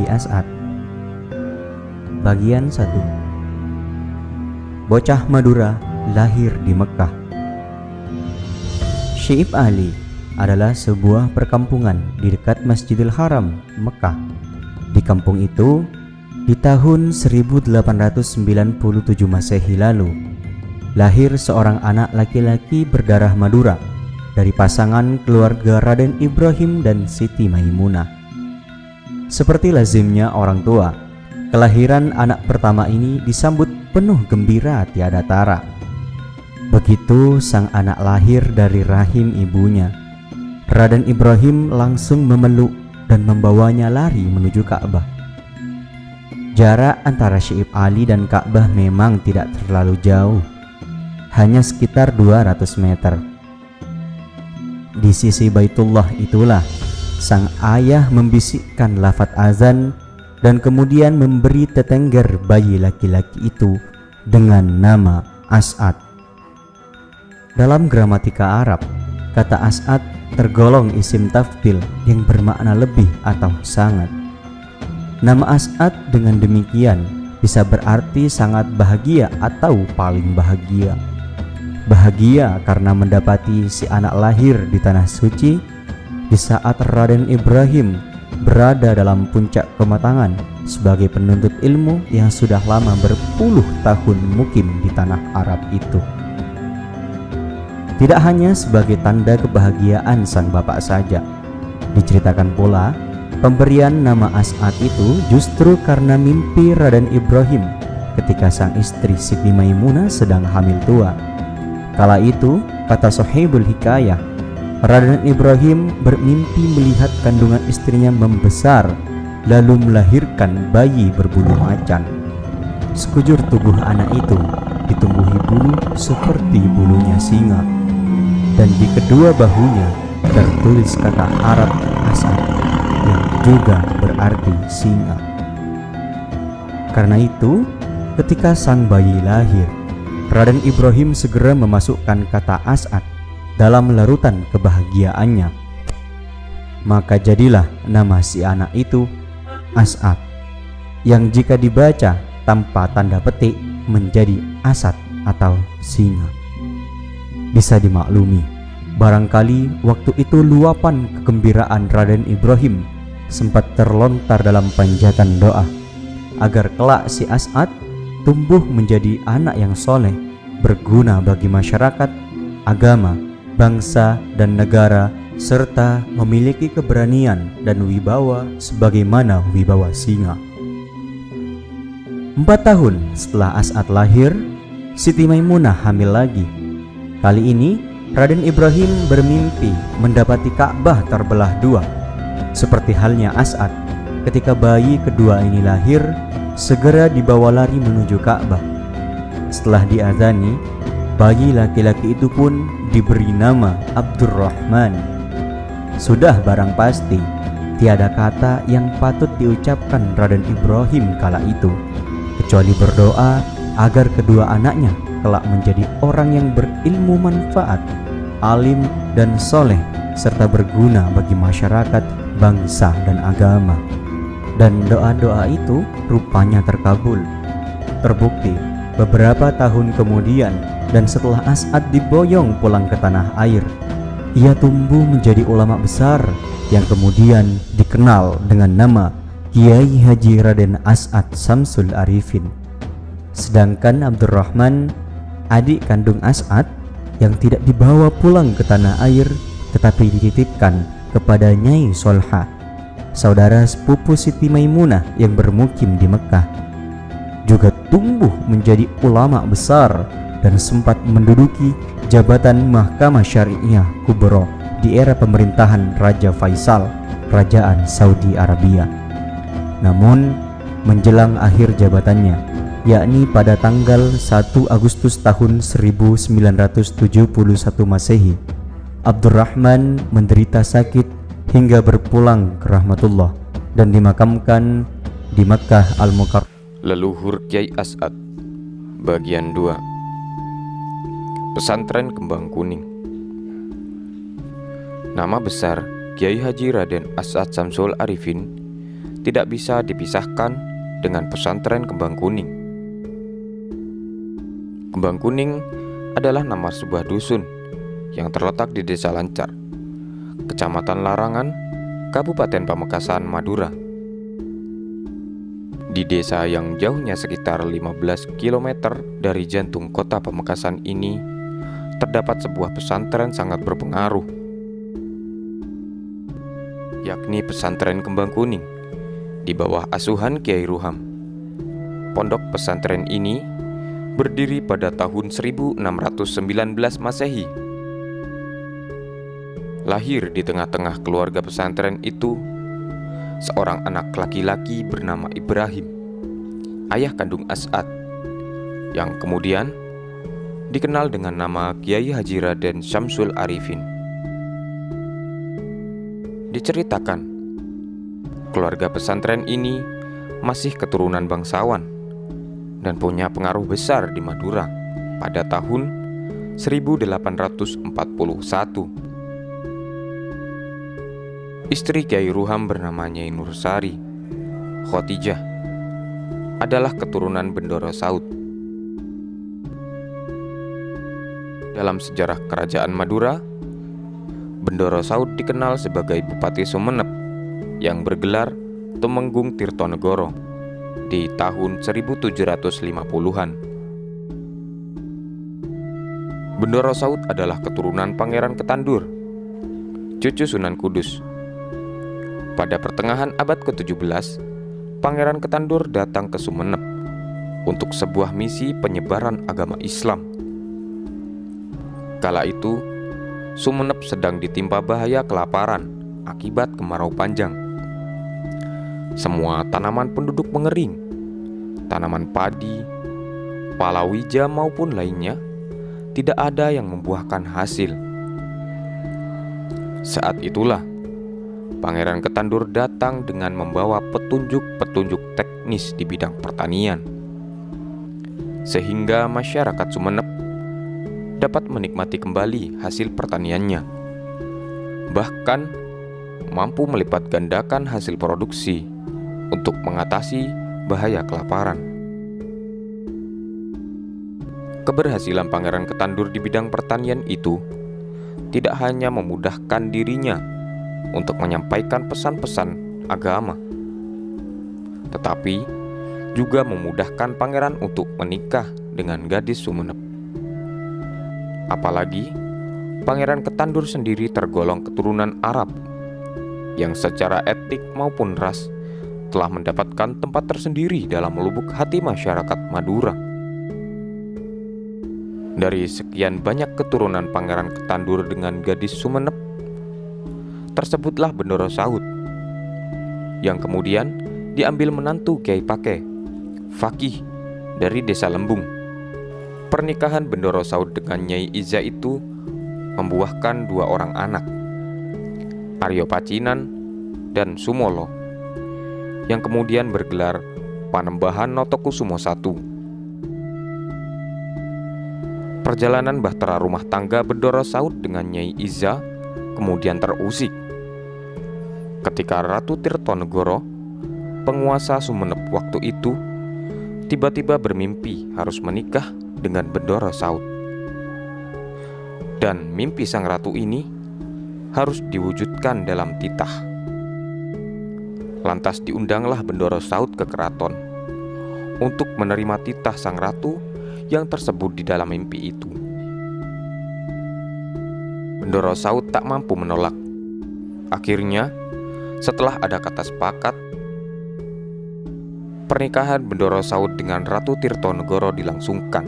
Kiai As'ad. Bagian 1. Bocah Madura lahir di Mekah. Syi'ib Ali adalah sebuah perkampungan di dekat Masjidil Haram, Mekah. Di kampung itu, di tahun 1897 Masehi lalu, lahir seorang anak laki-laki berdarah Madura dari pasangan keluarga Raden Ibrahim dan Siti Maimunah. Seperti lazimnya orang tua, kelahiran anak pertama ini disambut penuh gembira tiada tara. Begitu sang anak lahir dari rahim ibunya, Raden Ibrahim langsung memeluk dan membawanya lari menuju Ka'bah. Jarak antara Syi'ib Ali dan Ka'bah memang tidak terlalu jauh, hanya sekitar 200 meter. Di sisi Baitullah itulah sang ayah membisikkan lafaz azan dan kemudian memberi tetengger bayi laki-laki itu dengan nama As'ad. Dalam gramatika Arab, kata As'ad tergolong isim tafdil yang bermakna lebih atau sangat. Nama As'ad dengan demikian bisa berarti sangat bahagia atau paling bahagia. Bahagia karena mendapati si anak lahir di tanah suci di saat Raden Ibrahim berada dalam puncak kematangan sebagai penuntut ilmu yang sudah lama berpuluh tahun mukim di tanah Arab itu. Tidak hanya sebagai tanda kebahagiaan sang bapak saja, diceritakan pula pemberian nama As'ad itu justru karena mimpi Raden Ibrahim ketika sang istri Siti Maimunah sedang hamil tua. Kala itu, kata Sohibul Hikayah, Raden Ibrahim bermimpi melihat kandungan istrinya membesar lalu melahirkan bayi berbulu macan. Sekujur tubuh anak itu ditumbuhi bulu seperti bulunya singa, dan di kedua bahunya tertulis kata Arab As'ad yang juga berarti singa. Karena itu, ketika sang bayi lahir, Raden Ibrahim segera memasukkan kata As'ad dalam larutan kebahagiaannya. Maka jadilah nama si anak itu As'ad, yang jika dibaca tanpa tanda petik menjadi Asad atau singa. Bisa dimaklumi, barangkali waktu itu luapan kegembiraan Raden Ibrahim sempat terlontar dalam panjatan doa agar kelak si As'ad tumbuh menjadi anak yang soleh, berguna bagi masyarakat, agama, bangsa, dan negara, serta memiliki keberanian dan wibawa sebagaimana wibawa singa. 4 tahun setelah As'ad lahir, Siti Maimunah hamil lagi. Kali ini Raden Ibrahim bermimpi mendapati Ka'bah terbelah dua. Seperti halnya As'ad, ketika bayi kedua ini lahir, segera dibawa lari menuju Ka'bah. Setelah diazani, bayi laki-laki itu pun diberi nama Abdurrahman. Sudah barang pasti, tiada kata yang patut diucapkan Raden Ibrahim kala itu, kecuali berdoa agar kedua anaknya kelak menjadi orang yang berilmu manfaat, alim dan soleh, serta berguna bagi masyarakat, bangsa dan agama. Dan doa-doa itu rupanya terkabul. Terbukti beberapa tahun kemudian dan setelah As'ad diboyong pulang ke tanah air, ia tumbuh menjadi ulama besar yang kemudian dikenal dengan nama Kiai Haji Raden As'ad Samsul Arifin. Sedangkan Abdurrahman, adik kandung As'ad, yang tidak dibawa pulang ke tanah air tetapi dititipkan kepada Nyai Solha, saudara sepupu Siti Maimunah yang bermukim di Mekah, juga tumbuh menjadi ulama besar dan sempat menduduki jabatan Mahkamah Syariah Kubro di era pemerintahan Raja Faisal, Kerajaan Saudi Arabia. Namun, menjelang akhir jabatannya, yakni pada tanggal 1 Agustus tahun 1971 Masehi, Abdurrahman menderita sakit hingga berpulang ke rahmatullah dan dimakamkan di Makkah Al-Mukarramah. Leluhur Kiai As'ad, bagian 2. Pesantren Kembang Kuning. Nama besar Kiai Haji Raden As'ad Samsul Arifin tidak bisa dipisahkan dengan pesantren Kembang Kuning. Kembang Kuning adalah nama sebuah dusun yang terletak di Desa Lancar, Kecamatan Larangan, Kabupaten Pamekasan, Madura. Di desa yang jauhnya sekitar 15 km dari jantung kota Pamekasan ini, terdapat sebuah pesantren sangat berpengaruh, yakni pesantren Kembang Kuning, di bawah asuhan Kiai Ruham. Pondok pesantren ini berdiri pada tahun 1619 Masehi. Lahir di tengah-tengah keluarga pesantren itu seorang anak laki-laki bernama Ibrahim, ayah kandung As'ad, yang kemudian dikenal dengan nama Kiai Haji Raden Syamsul Arifin. Diceritakan, keluarga pesantren ini masih keturunan bangsawan dan punya pengaruh besar di Madura pada tahun 1841. Istri Kiai Ruham bernama Nyai Nursari, Khotijah, adalah keturunan Bendoro Saud. Dalam sejarah kerajaan Madura, Bendoro Saud dikenal sebagai Bupati Sumenep yang bergelar Tumenggung Tirtonegoro di tahun 1750-an. Bendoro Saud adalah keturunan Pangeran Ketandur, cucu Sunan Kudus. Pada pertengahan abad ke-17, Pangeran Ketandur datang ke Sumenep untuk sebuah misi penyebaran agama Islam. Kala itu, Sumenep sedang ditimpa bahaya kelaparan akibat kemarau panjang. Semua tanaman penduduk mengering, tanaman padi, palawija maupun lainnya, tidak ada yang membuahkan hasil. Saat itulah Pangeran Ketandur datang dengan membawa petunjuk-petunjuk teknis di bidang pertanian, sehingga masyarakat Sumenep dapat menikmati kembali hasil pertaniannya, bahkan mampu melipat gandakan hasil produksi untuk mengatasi bahaya kelaparan. Keberhasilan Pangeran Ketandur di bidang pertanian itu tidak hanya memudahkan dirinya untuk menyampaikan pesan-pesan agama, tetapi juga memudahkan pangeran untuk menikah dengan gadis Sumenep. Apalagi Pangeran Ketandur sendiri tergolong keturunan Arab yang secara etnik maupun ras telah mendapatkan tempat tersendiri dalam lubuk hati masyarakat Madura. Dari sekian banyak keturunan Pangeran Ketandur dengan gadis Sumenep, tersebutlah Bendoro Saud, yang kemudian diambil menantu Kiai Pake, Fakih dari Desa Lembung. Pernikahan Bendoro Saud dengan Nyai Iza itu membuahkan 2 orang anak, Aryo Pacinan dan Sumolo, yang kemudian bergelar Panembahan Notokusumo I. Perjalanan bahtera rumah tangga Bendoro Saud dengan Nyai Iza kemudian terusik ketika Ratu Tirtonegoro, penguasa Sumenep waktu itu, tiba-tiba bermimpi harus menikah dengan Bendoro Saud. Dan mimpi sang ratu ini harus diwujudkan dalam titah. Lantas diundanglah Bendoro Saud ke keraton untuk menerima titah sang ratu yang tersebut di dalam mimpi itu. Bendoro Saud tak mampu menolak. Akhirnya, setelah ada kata sepakat, pernikahan Bendoro Saud dengan Ratu Tirtonegoro dilangsungkan.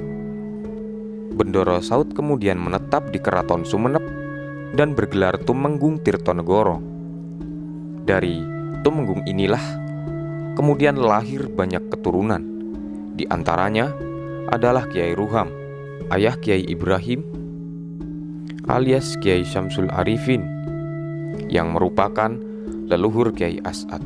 Bendoro Saud kemudian menetap di Keraton Sumenep dan bergelar Tumenggung Tirtonegoro. Dari Tumenggung inilah kemudian lahir banyak keturunan. Di antaranya adalah Kiai Ruham, ayah Kiai Ibrahim alias Kiai Syamsul Arifin, yang merupakan leluhur Kiai As'ad.